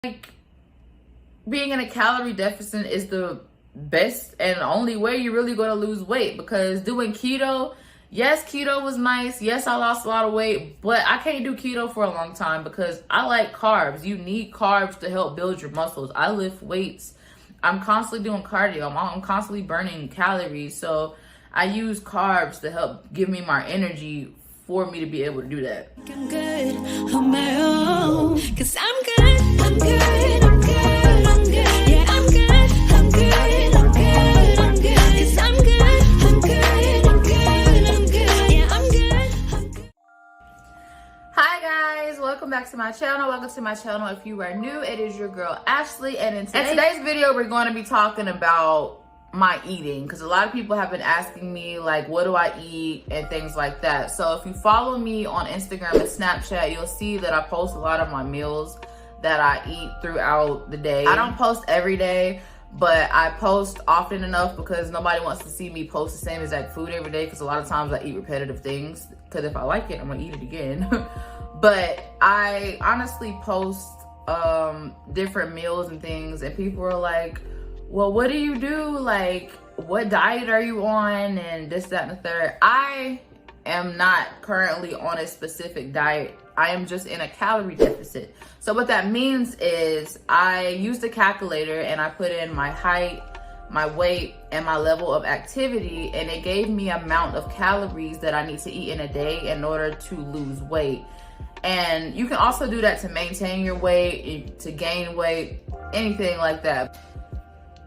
Like, being in a calorie deficit is the best and only way you're really going to lose weight, because doing keto, yes, keto was nice. Yes, I lost a lot of weight, but I can't do keto for a long time because I like carbs. You need carbs to help build your muscles. I lift weights. I'm constantly doing cardio. I'm constantly burning calories. So I use carbs to help give me my energy for me to be able to do that. I'm good on my own, 'cause I'm good, I'm good, I'm good, I'm good. Yeah, I'm good, I'm good, I'm good, I'm good. 'Cause I'm good, I'm good, I'm good, I'm good. Yeah, I'm good, I'm good. Hi guys, welcome back to my channel. Welcome to my channel. If you are new, it is your girl Ashley, and in today's video we're going to be talking about my eating, because a lot of people have been asking me, like, what do I eat and things like that. So if you follow me on Instagram and Snapchat, you'll see that I post a lot of my meals that I eat throughout the day. I don't post every day, but I post often enough because nobody wants to see me post the same exact food every day, because a lot of times I eat repetitive things, because if I like it, I'm gonna eat it again. But I honestly post different meals and things, and people are like, well, what do you do? Like, what diet are you on? And this, that, and the third. I am not currently on a specific diet. I am just in a calorie deficit. So what that means is I used a calculator and I put in my height, my weight, and my level of activity, and it gave me amount of calories that I need to eat in a day in order to lose weight. And you can also do that to maintain your weight, to gain weight, anything like that.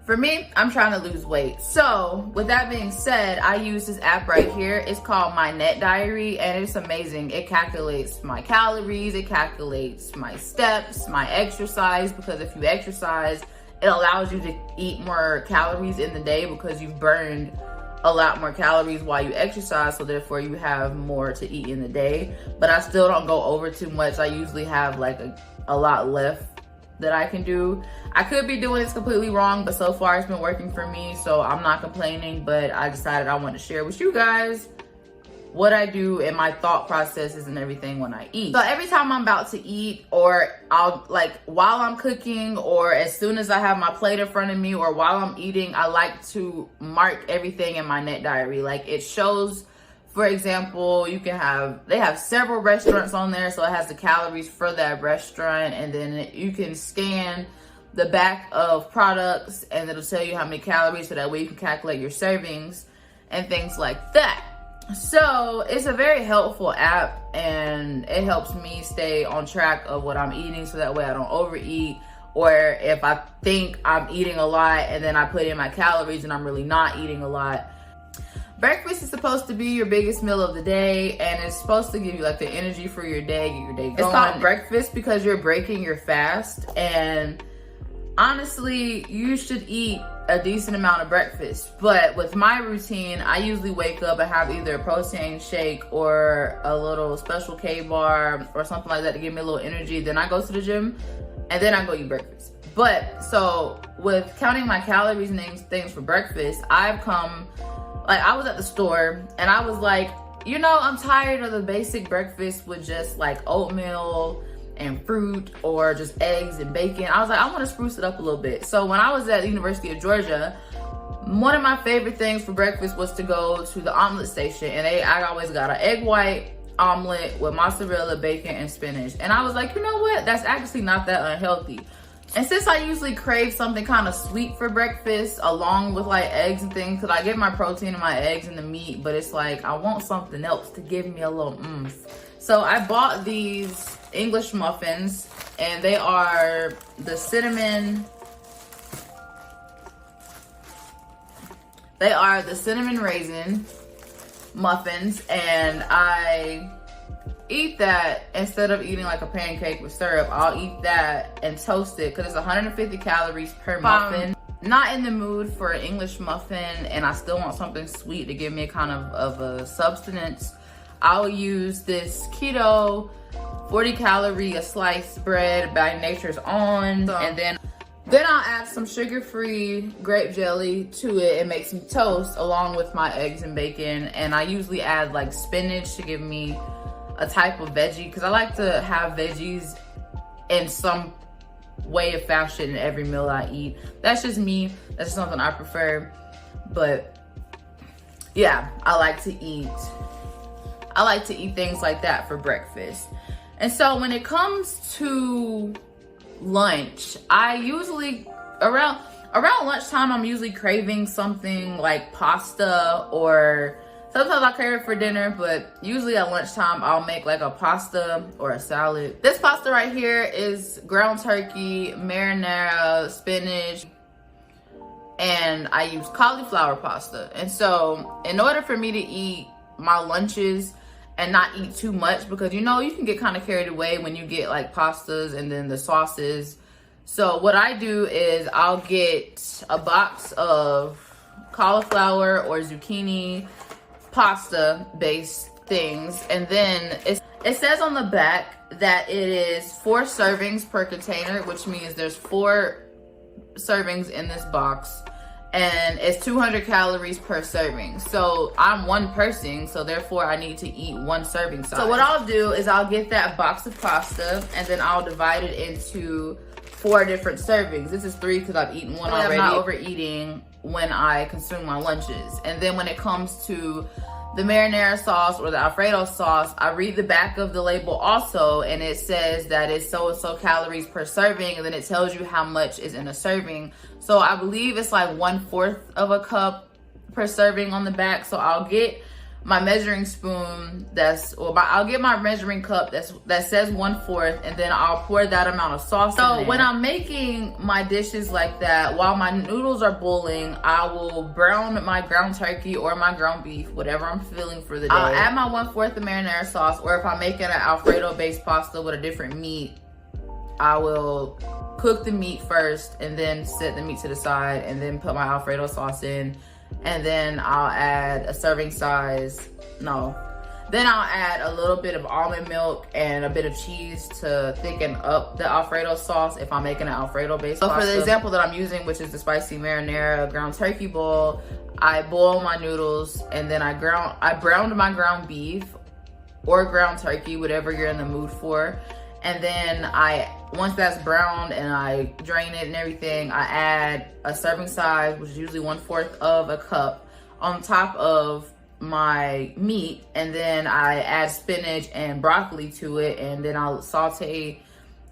For me, I'm trying to lose weight. So with that being said, I use this app right here. It's called My Net Diary, and it's amazing. It calculates my calories, it calculates my steps, my exercise, because if you exercise, it allows you to eat more calories in the day because you've burned a lot more calories while you exercise, so therefore you have more to eat in the day. But I still don't go over too much. I usually have like a lot left that I can do. I could be doing this completely wrong, but so far it's been working for me, so I'm not complaining. But I decided I want to share with you guys what I do and my thought processes and everything when I eat. So every time I'm about to eat, or I'll, like, while I'm cooking, or as soon as I have my plate in front of me, or while I'm eating, I like to mark everything in my Net Diary. Like, it shows, for example, they have several restaurants on there, so it has the calories for that restaurant, and then you can scan the back of products and it'll tell you how many calories, so that way you can calculate your servings and things like that. So it's a very helpful app, and it helps me stay on track of what I'm eating, so that way I don't overeat, or if I think I'm eating a lot and then I put in my calories and I'm really not eating a lot. Breakfast is supposed to be your biggest meal of the day, and it's supposed to give you like the energy for your day, get your day going. It's called breakfast because you're breaking your fast, and honestly, you should eat a decent amount of breakfast. But with my routine, I usually wake up and have either a protein shake or a little special K bar or something like that to give me a little energy. Then I go to the gym and then I go eat breakfast. But so with counting my calories and things for breakfast, I was at the store and I was like, you know, I'm tired of the basic breakfast with just like oatmeal and fruit, or just eggs and bacon. I was like, I want to spruce it up a little bit. So when I was at the University of Georgia, one of my favorite things for breakfast was to go to the omelet station, and I always got an egg white omelet with mozzarella, bacon, and spinach. And I was like, you know what? That's actually not that unhealthy. And since I usually crave something kind of sweet for breakfast, along with like eggs and things, because I get my protein in my eggs and the meat, but it's like I want something else to give me a little oomph. So I bought these English muffins, and they are the cinnamon raisin muffins, and I eat that instead of eating like a pancake with syrup. I'll eat that and toast it because it's 150 calories per muffin. Not in the mood for an English muffin, and I still want something sweet to give me a kind of a substance. I'll use this keto 40 calorie a slice bread by Nature's Own, and then I'll add some sugar-free grape jelly to it and make some toast along with my eggs and bacon. And I usually add like spinach to give me a type of veggie, because I like to have veggies in some way of fashion in every meal I eat. That's just me. That's just something I prefer. But yeah, I like to eat things like that for breakfast. And so when it comes to lunch, I usually around lunchtime, I'm usually craving something like pasta, or sometimes I crave it for dinner, but usually at lunchtime I'll make like a pasta or a salad. This pasta right here is ground turkey, marinara, spinach, and I use cauliflower pasta. And so in order for me to eat my lunches and not eat too much, because you know you can get kind of carried away when you get like pastas and then the sauces. So what I do is I'll get a box of cauliflower or zucchini pasta based things, and then it says on the back that it is 4 servings per container, which means there's 4 servings in this box, and it's 200 calories per serving. So I'm one person, so therefore I need to eat 1 serving size. So what I'll do is I'll get that box of pasta, and then I'll divide it into 4 different servings. This is 3 because I've eaten 1 already. I'm not overeating when I consume my lunches. And then when it comes to the marinara sauce or the Alfredo sauce, I read the back of the label also, and it says that it's so and so calories per serving, and then it tells you how much is in a serving. So I believe it's like 1/4 of a cup per serving on the back. So I'll get my measuring spoon I'll get my measuring cup that says 1/4, and then I'll pour that amount of sauce in there. When I'm making my dishes like that, while my noodles are boiling, I will brown my ground turkey or my ground beef, whatever I'm feeling for the day. I'll add my 1/4 of marinara sauce, or if I'm making an Alfredo based pasta with a different meat, I will cook the meat first and then set the meat to the side and then put my Alfredo sauce in. And then I'll add a serving size. Then I'll add a little bit of almond milk and a bit of cheese to thicken up the Alfredo sauce if I'm making an Alfredo based pasta. So for the example that I'm using, which is the spicy marinara ground turkey bowl, I boil my noodles, and then I browned my ground beef or ground turkey, whatever you're in the mood for. And then once that's browned and I drain it and everything, I add a serving size, which is usually 1/4 of a cup, on top of my meat. And then I add spinach and broccoli to it, and then I'll saute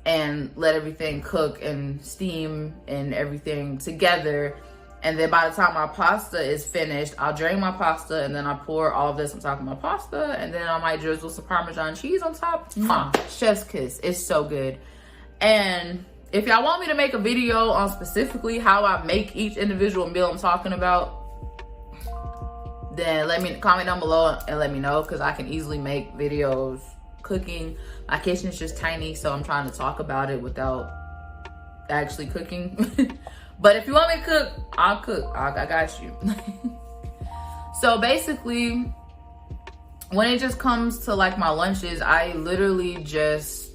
and let everything cook and steam and everything together. And then by the time my pasta is finished, I'll drain my pasta, and then I pour all of this on top of my pasta, and then I might drizzle some Parmesan cheese on top. Chef's kiss. It's so good. And if y'all want me to make a video on specifically how I make each individual meal I'm talking about, then comment down below and let me know, because I can easily make videos cooking. My kitchen is just tiny, so I'm trying to talk about it without actually cooking. But if you want me to cook, I'll cook. I got you. So basically, when it just comes to like my lunches, I literally just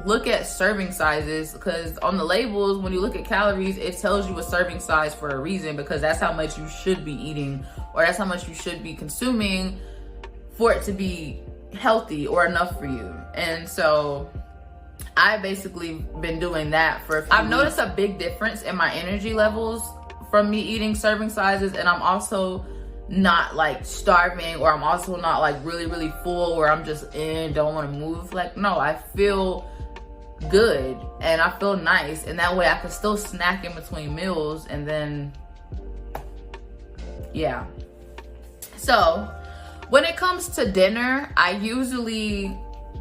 look at serving sizes, because on the labels, when you look at calories, it tells you a serving size for a reason, because that's how much you should be eating, or that's how much you should be consuming for it to be healthy or enough for you. And so I've basically been doing that for a few weeks. Noticed a big difference in my energy levels from me eating serving sizes, and I'm also not like starving, or I'm also not like really full where I'm just don't want to move. Like, no, I feel good and I feel nice, and that way I can still snack in between meals. And then yeah, so when it comes to dinner, I usually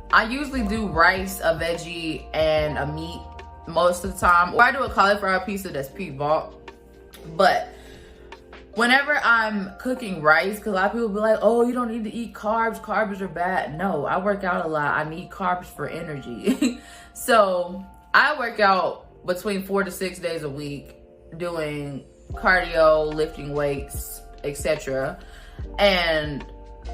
do rice, a veggie, and a meat most of the time. Or I do a cauliflower pizza that's pre-bought. But whenever I'm cooking rice, because a lot of people be like, oh, you don't need to eat carbs. Carbs are bad. No, I work out a lot. I need carbs for energy. So I work out between 4 to 6 days a week doing cardio, lifting weights, etc. And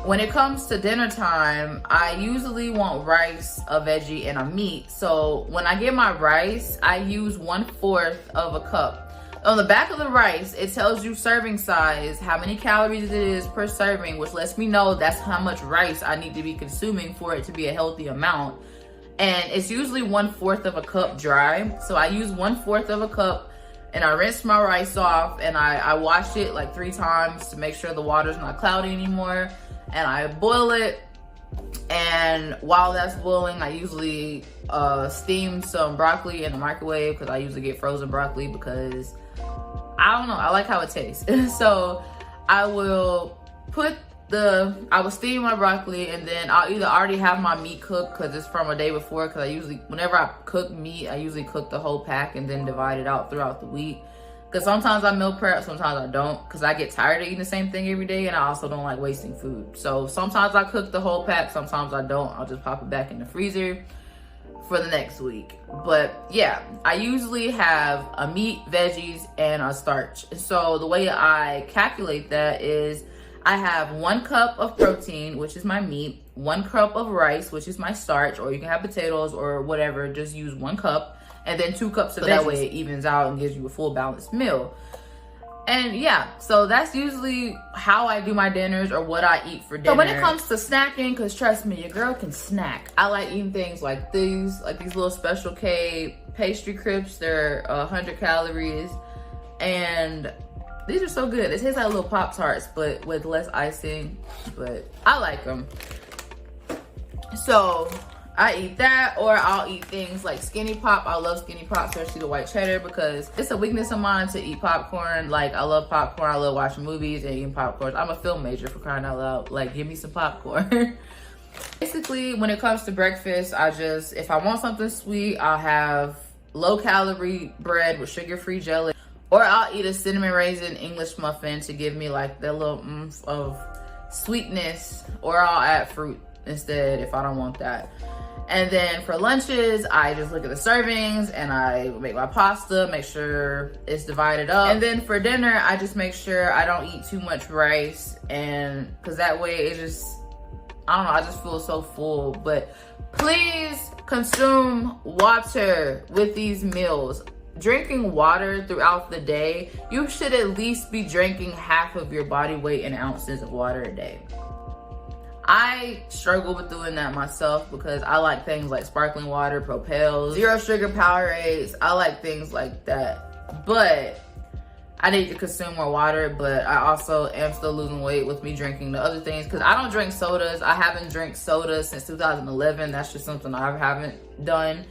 when it comes to dinner time, I usually want rice, a veggie, and a meat. So when I get my rice, I use 1/4 of a cup. On the back of the rice, it tells you serving size, how many calories it is per serving, which lets me know that's how much rice I need to be consuming for it to be a healthy amount. and it's usually 1/4 of a cup dry. So I use 1/4 of a cup, and I rinse my rice off, and I wash it like 3 times to make sure the water's not cloudy anymore, and I boil it. And while that's boiling, I usually steam some broccoli in the microwave, because I usually get frozen broccoli because I don't know, I like how it tastes. So I will steam my broccoli, and then I'll either already have my meat cooked because it's from a day before, because I usually, whenever I cook meat, I usually cook the whole pack and then divide it out throughout the week. Because sometimes I meal prep, sometimes I don't, because I get tired of eating the same thing every day, and I also don't like wasting food. So sometimes I cook the whole pack, sometimes I don't. I'll just pop it back in the freezer for the next week. But yeah, I usually have a meat, veggies, and a starch. So the way I calculate that is I have 1 cup of protein, which is my meat, 1 cup of rice, which is my starch, or you can have potatoes or whatever, just use 1 cup, and then 2 cups of veggies. That way it evens out and gives you a full balanced meal. And yeah, so that's usually how I do my dinners, or what I eat for dinner. So when it comes to snacking, because trust me, your girl can snack. I like eating things like these little Special K pastry crisps. They're 100 calories, and these are so good. It tastes like little Pop-Tarts, but with less icing, but I like them. So I eat that, or I'll eat things like Skinny Pop. I love Skinny Pop, especially the white cheddar, because it's a weakness of mine to eat popcorn. Like, I love popcorn. I love watching movies and eating popcorn. I'm a film major, for crying out loud. Like, give me some popcorn. Basically, when it comes to breakfast, if I want something sweet, I'll have low calorie bread with sugar-free jelly, or I'll eat a cinnamon raisin English muffin to give me like that little oomph of sweetness, or I'll add fruit instead if I don't want that. And then for lunches, I just look at the servings and I make my pasta, make sure it's divided up. And then for dinner, I just make sure I don't eat too much rice, and because that way it just, I don't know, I just feel so full. But please consume water with these meals. Drinking water throughout the day, you should at least be drinking half of your body weight in ounces of water a day. I struggle with doing that myself, because I like things like sparkling water, Propels, zero sugar Powerades. I like things like that, but I need to consume more water. But I also am still losing weight with me drinking the other things, because I don't drink sodas. I haven't drank soda since 2011. That's just something I haven't done.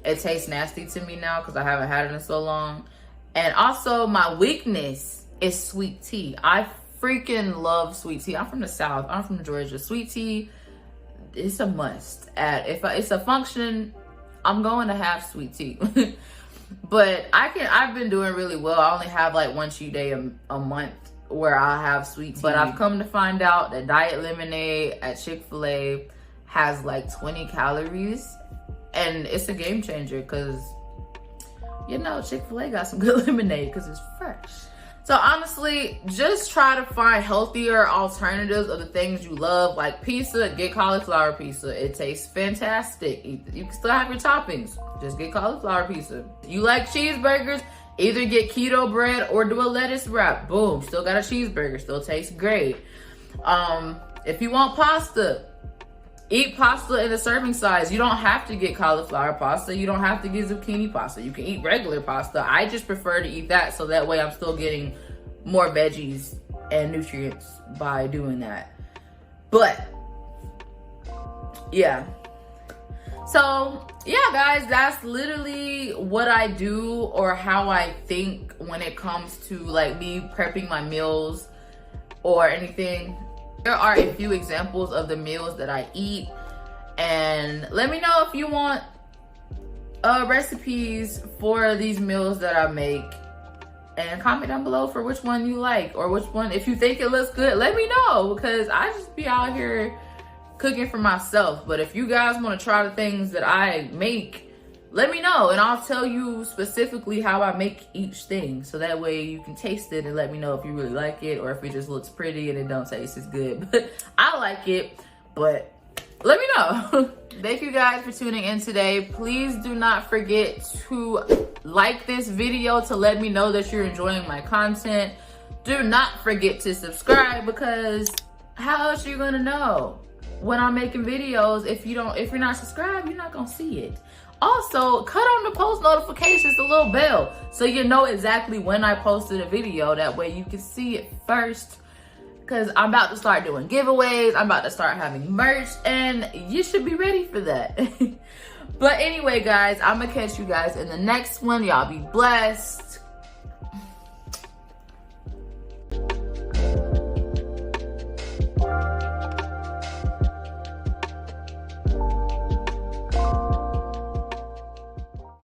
It tastes nasty to me now because I haven't had it in so long. And also, my weakness is sweet tea. I freaking love sweet tea. I'm from the South. I'm from Georgia. Sweet tea, it's a must. If it's a function, I'm going to have sweet tea. But I've been doing really well. I only have like 1 cheat day a month where I have sweet tea. But I've come to find out that Diet Lemonade at Chick-fil-A has like 20 calories. And it's a game changer, because, you know, Chick-fil-A got some good lemonade because it's fresh. So honestly, just try to find healthier alternatives of the things you love. Like pizza, get cauliflower pizza. It tastes fantastic. You can still have your toppings. Just get cauliflower pizza. You like cheeseburgers, either get keto bread or do a lettuce wrap. Boom, still got a cheeseburger. Still tastes great. If you want pasta, eat pasta in a serving size. You don't have to get cauliflower pasta. You don't have to get zucchini pasta. You can eat regular pasta. I just prefer to eat that, so that way I'm still getting more veggies and nutrients by doing that. But yeah. So yeah, guys, that's literally what I do, or how I think when it comes to like me prepping my meals or anything. There are a few examples of the meals that I eat, and let me know if you want recipes for these meals that I make, and comment down below for which one you like, or which one, if you think it looks good, let me know, because I just be out here cooking for myself. But if you guys want to try the things that I make, let me know, and I'll tell you specifically how I make each thing, so that way you can taste it and let me know if you really like it, or if it just looks pretty and it don't taste as good. But I like it, but let me know. Thank you guys for tuning in today. Please do not forget to like this video to let me know that you're enjoying my content. Do not forget to subscribe, because how else are you gonna know when I'm making videos. If you're not subscribed, you're not gonna see it. Also, cut on the post notifications, the little bell, so you know exactly when I posted a video. That way you can see it first, because I'm about to start doing giveaways. I'm about to start having merch, and you should be ready for that. But anyway, guys, I'm gonna catch you guys in the next one. Y'all be blessed.